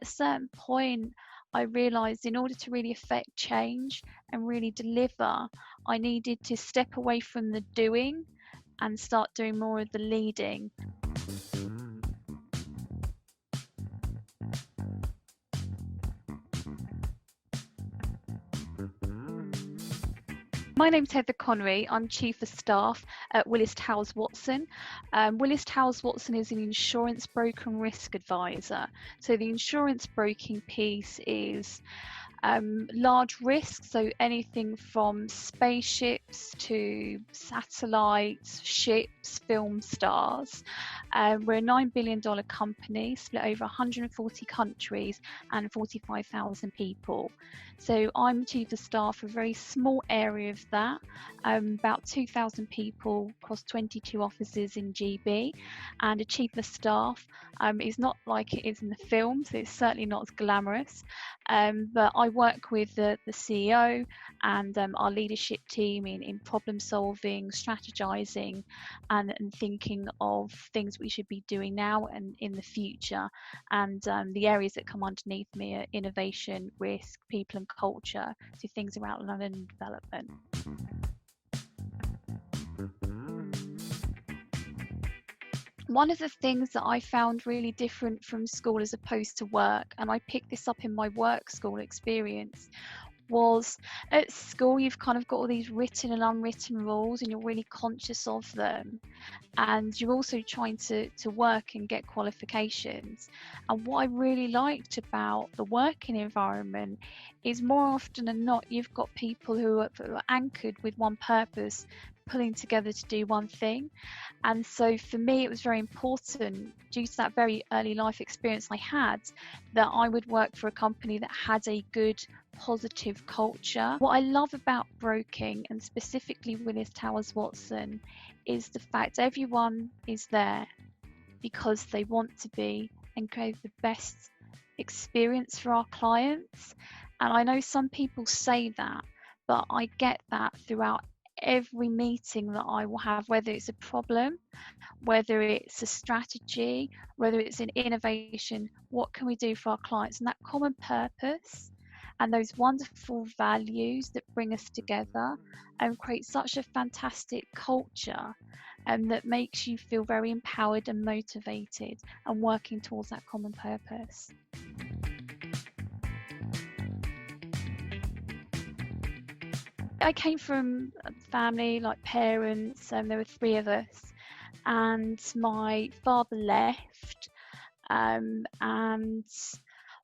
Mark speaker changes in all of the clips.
Speaker 1: At a certain point, I realised in order to really affect change and really deliver, I needed to step away from the doing and start doing more of the leading. My name's Heather Connery. I'm Chief of Staff at Willis Towers Watson. Willis Towers Watson is an insurance broker and risk advisor. So the insurance broking piece is large risks, so anything from spaceships to satellites, ships, film stars. We're a $9 billion company split over 140 countries and 45,000 people. So I'm Chief of Staff for a very small area of that, about 2,000 people across 22 offices in GB. And a Chief of Staff is not like it is in the films, it's certainly not as glamorous, but I work with the CEO and our leadership team in problem solving, strategizing, and thinking of things we should be doing now and in the future. And the areas that come underneath me are innovation, risk, people and culture, so things around learning and development. One of the things that I found really different from school as opposed to work, and I picked this up in my work school experience, was at school you've kind of got all these written and unwritten rules and you're really conscious of them, and you're also trying to work and get qualifications. And what I really liked about the working environment is more often than not you've got people who are anchored with one purpose, pulling together to do one thing. And so for me it was very important, due to that very early life experience I had, that I would work for a company that had a good positive culture. What I love about broking, and specifically Willis Towers Watson, is the fact everyone is there because they want to be and create the best experience for our clients. And I know some people say that, but I get that throughout every meeting that I will have, whether it's a problem, whether it's a strategy, whether it's an innovation, what can we do for our clients? And that common purpose and those wonderful values that bring us together and create such a fantastic culture that makes you feel very empowered and motivated and working towards that common purpose. I came from a family, like parents, and there were 3 of us, and my father left, and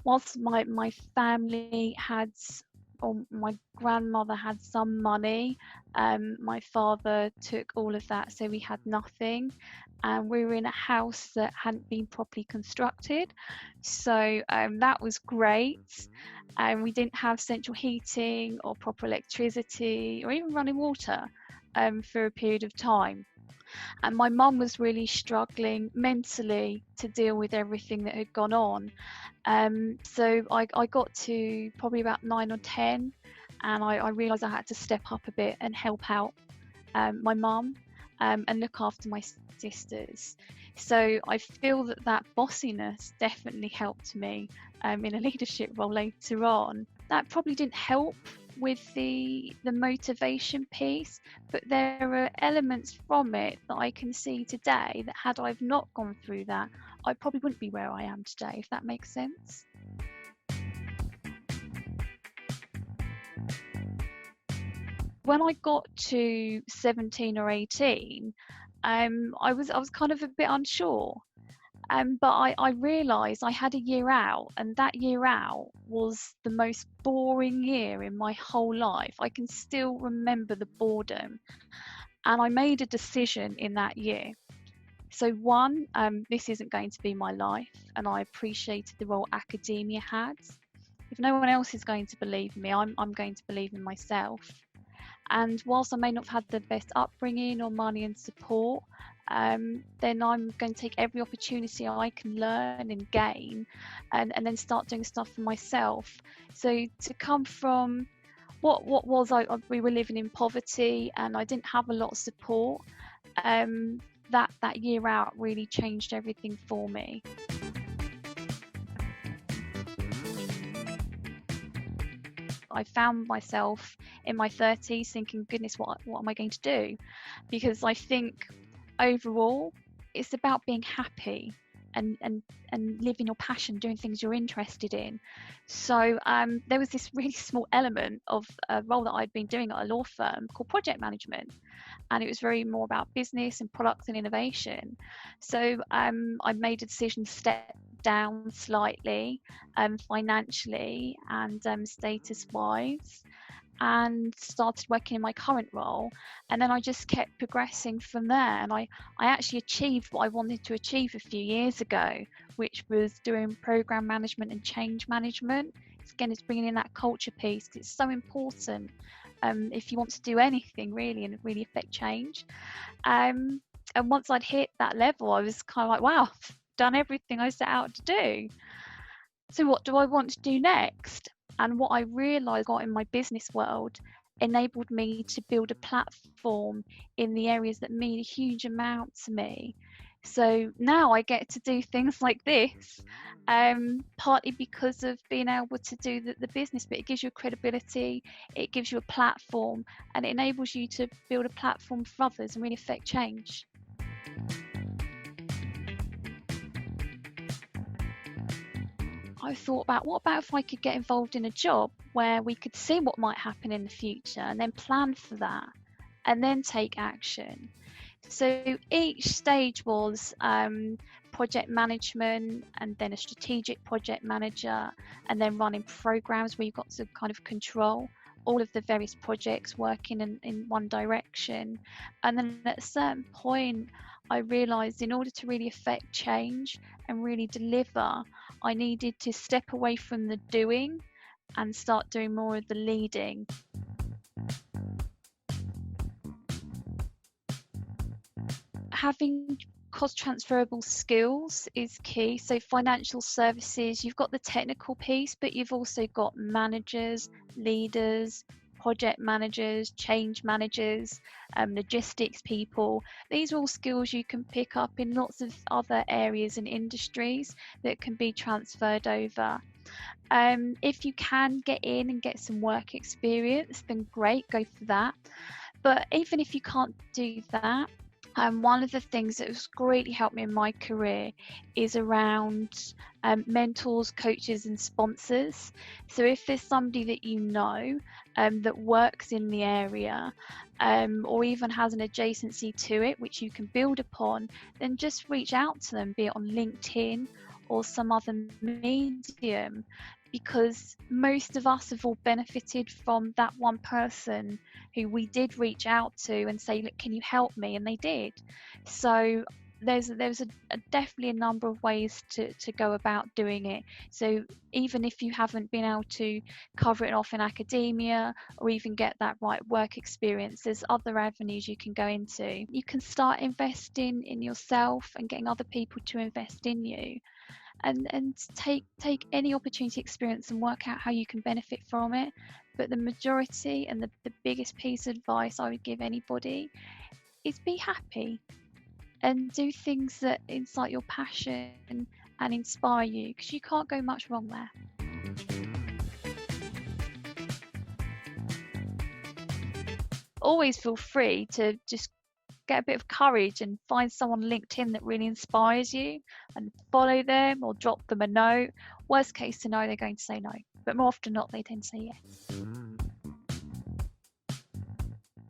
Speaker 1: whilst my family had, or my grandmother had some money, my father took all of that, so we had nothing, and we were in a house that hadn't been properly constructed, so that was great. And we didn't have central heating or proper electricity or even running water for a period of time. And my mum was really struggling mentally to deal with everything that had gone on. So I got to probably about 9 or 10, and I realised I had to step up a bit and help out my mum and look after my sisters. So I feel that bossiness definitely helped me in a leadership role later on. That probably didn't help with the motivation piece, but there are elements from it that I can see today that had I not gone through that, I probably wouldn't be where I am today, if that makes sense. When I got to 17 or 18, I was kind of a bit unsure. But I realised I had a year out, and that year out was the most boring year in my whole life. I can still remember the boredom, and I made a decision in that year. So one, this isn't going to be my life, and I appreciated the role academia had. If no one else is going to believe me, I'm going to believe in myself. And whilst I may not have had the best upbringing or money and support, then I'm going to take every opportunity I can learn and gain, and then start doing stuff for myself. So to come from what was we were living in poverty, and I didn't have a lot of support. That year out really changed everything for me. I found myself in my 30s thinking, goodness, what am I going to do? Because I think overall it's about being happy and living your passion, doing things you're interested in. So there was this really small element of a role that I'd been doing at a law firm called project management, and it was very more about business and products and innovation. So I made a decision to step down slightly, financially and status wise, and started working in my current role. And then I just kept progressing from there, and I actually achieved what I wanted to achieve a few years ago, which was doing program management and change management. It's bringing in that culture piece, 'cause it's so important if you want to do anything really and really affect change. And once I'd hit that level, I was kind of like, wow, I've done everything I set out to do. So what do I want to do next? And what I realised got in my business world enabled me to build a platform in the areas that mean a huge amount to me. So now I get to do things like this, partly because of being able to do the business, but it gives you credibility, it gives you a platform, and it enables you to build a platform for others and really affect change. I thought about, what about if I could get involved in a job where we could see what might happen in the future and then plan for that and then take action. So each stage was project management, and then a strategic project manager, and then running programs where you've got to kind of control all of the various projects working in one direction. And then at a certain point, I realised in order to really affect change and really deliver, I needed to step away from the doing and start doing more of the leading. Having cost transferable skills is key. So financial services, you've got the technical piece, but you've also got managers, leaders, project managers, change managers, logistics people. These are all skills you can pick up in lots of other areas and industries that can be transferred over. If you can get in and get some work experience, then great, go for that. But even if you can't do that, one of the things that has greatly helped me in my career is around mentors, coaches and sponsors. So if there's somebody that you know that works in the area, or even has an adjacency to it which you can build upon, then just reach out to them, be it on LinkedIn or some other medium, because most of us have all benefited from that one person who we did reach out to and say, look, can you help me? And they did. So there's definitely a number of ways to go about doing it. So even if you haven't been able to cover it off in academia or even get that right work experience, there's other avenues you can go into. You can start investing in yourself and getting other people to invest in you. And take any opportunity experience and work out how you can benefit from it. But the majority and the biggest piece of advice I would give anybody is be happy and do things that incite your passion and inspire you, because you can't go much wrong there. Always feel free to just get a bit of courage and find someone on LinkedIn that really inspires you and follow them or drop them a note. Worst case scenario, they're going to say no, but more often than not, they tend to say yes.